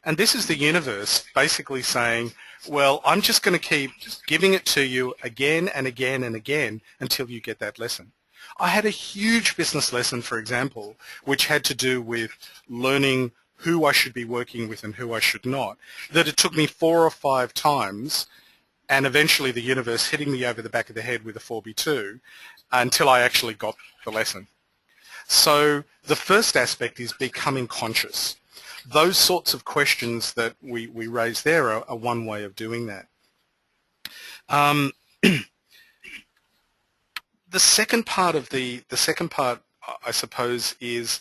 And this is the universe basically saying, well, I'm just going to keep giving it to you again and again and again until you get that lesson. I had a huge business lesson, for example, which had to do with learning who I should be working with and who I should not, that it took me 4 or 5 times and eventually the universe hitting me over the back of the head with a 4B2 until I actually got the lesson. So the first aspect is becoming conscious. Those sorts of questions that we raise there are one way of doing that. The second part, I suppose, is,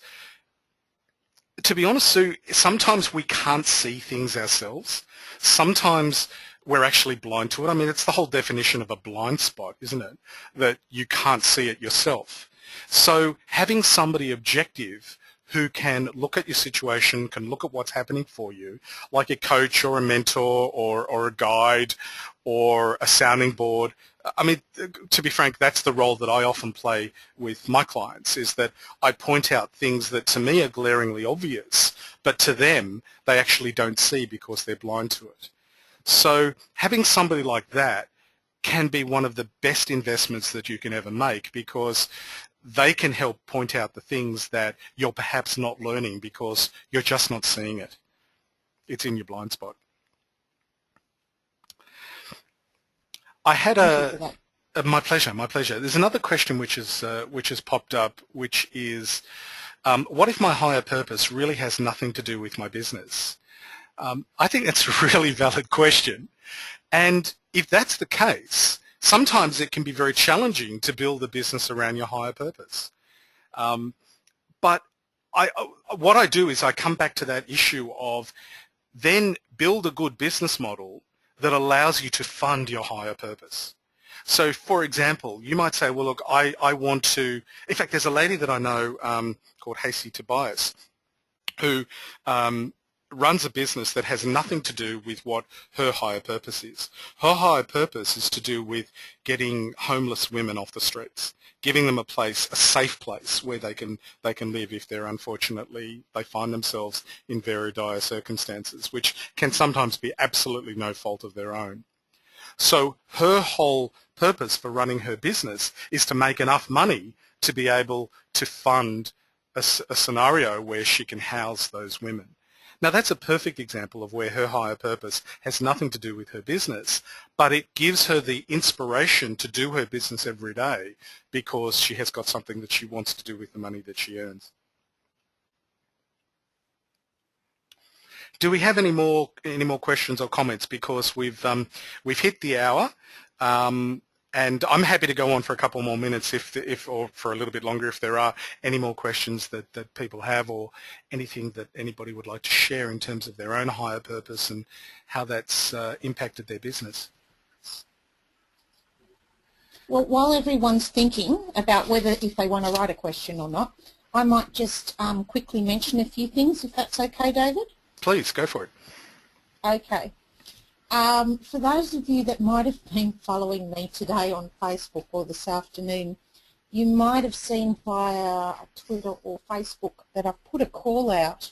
to be honest, Sue, sometimes we can't see things ourselves. Sometimes we're actually blind to it. I mean, it's the whole definition of a blind spot, isn't it? That you can't see it yourself. So having somebody objective who can look at your situation, can look at what's happening for you, like a coach or a mentor or a guide or a sounding board. I mean, to be frank, that's the role that I often play with my clients, is that I point out things that to me are glaringly obvious, but to them they actually don't see because they're blind to it. So having somebody like that can be one of the best investments that you can ever make, because they can help point out the things that you're perhaps not learning because you're just not seeing it. It's in your blind spot. I had my pleasure, my pleasure. There's another question which has popped up, which is, what if my higher purpose really has nothing to do with my business? I think that's a really valid question. And if that's the case, sometimes it can be very challenging to build a business around your higher purpose. But what I do is I come back to that issue of then build a good business model that allows you to fund your higher purpose. So, for example, you might say, well, look, I want to, in fact, there's a lady that I know called Hasey Tobias who runs a business that has nothing to do with what her higher purpose is. Her higher purpose is to do with getting homeless women off the streets, giving them a place, a safe place where they can live if they're unfortunately, they find themselves in very dire circumstances, which can sometimes be absolutely no fault of their own. So her whole purpose for running her business is to make enough money to be able to fund a scenario where she can house those women. Now that's a perfect example of where her higher purpose has nothing to do with her business, but it gives her the inspiration to do her business every day because she has got something that she wants to do with the money that she earns. Do we have any more questions or comments? Because we've hit the hour, and I'm happy to go on for a couple more minutes or for a little bit longer if there are any more questions that people have or anything that anybody would like to share in terms of their own higher purpose and how that's impacted their business. Well, while everyone's thinking about whether if they want to write a question or not, I might just quickly mention a few things, if that's okay, David? Please, go for it. Okay. For those of you that might have been following me today on Facebook or this afternoon, you might have seen via Twitter or Facebook that I've put a call out.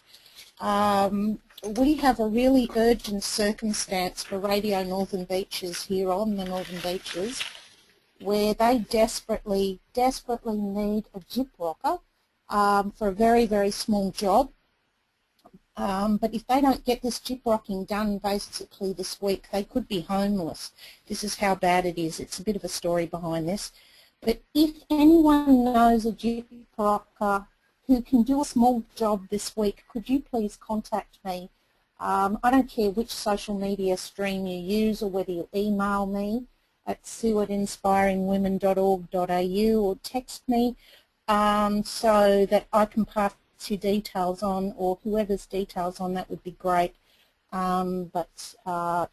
We have a really urgent circumstance for Radio Northern Beaches here on the Northern Beaches where they desperately need a gyp rocker for a very, very small job. But if they don't get this gyp rocking done basically this week, they could be homeless. This is how bad it is. It's a bit of a story behind this. But if anyone knows a gyp rocker who can do a small job this week, could you please contact me? I don't care which social media stream you use or whether you email me at sue@inspiringwomen.org.au or text me so that I can pass your details on, or whoever's details on, that would be great. But for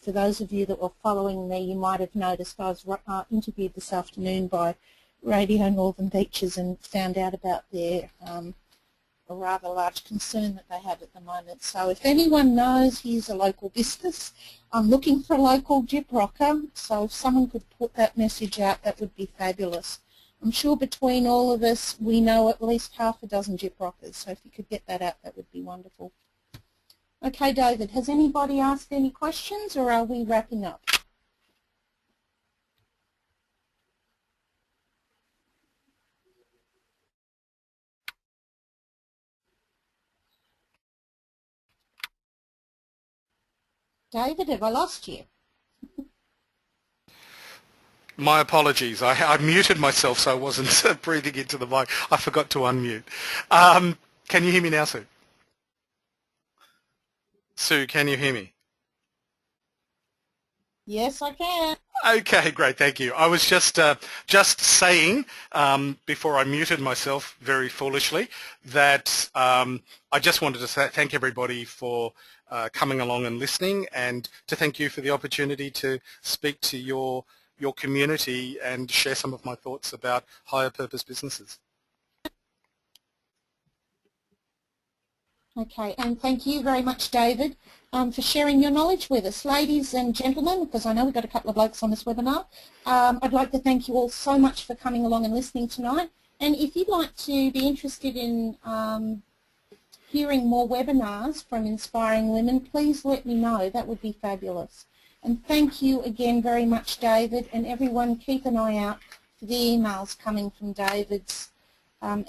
those of you that were following me, you might have noticed I was interviewed this afternoon by Radio Northern Beaches and found out about their a rather large concern that they have at the moment. So if anyone knows, here's a local business. I'm looking for a local gyp rocker, so if someone could put that message out, that would be fabulous. I'm sure between all of us we know at least half a dozen gyp rockers, so if you could get that out, that would be wonderful. Okay, David, has anybody asked any questions or are we wrapping up? David, have I lost you? My apologies. I muted myself so I wasn't breathing into the mic. I forgot to unmute. Can you hear me now, Sue? Sue, can you hear me? Yes, I can. Okay, great. Thank you. I was just saying before I muted myself very foolishly that I just wanted to thank everybody for coming along and listening, and to thank you for the opportunity to speak to your community and share some of my thoughts about higher purpose businesses. Okay, and thank you very much, David, for sharing your knowledge with us. Ladies and gentlemen, because I know we've got a couple of blokes on this webinar, I'd like to thank you all so much for coming along and listening tonight. And if you'd like to be interested in hearing more webinars from Inspiring Women, please let me know. That would be fabulous. And thank you again very much, David, and everyone keep an eye out for the emails coming from David's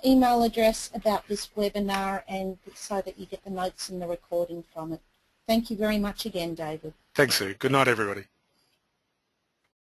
email address about this webinar, and so that you get the notes and the recording from it. Thank you very much again, David. Thanks, Sue. Good night, everybody.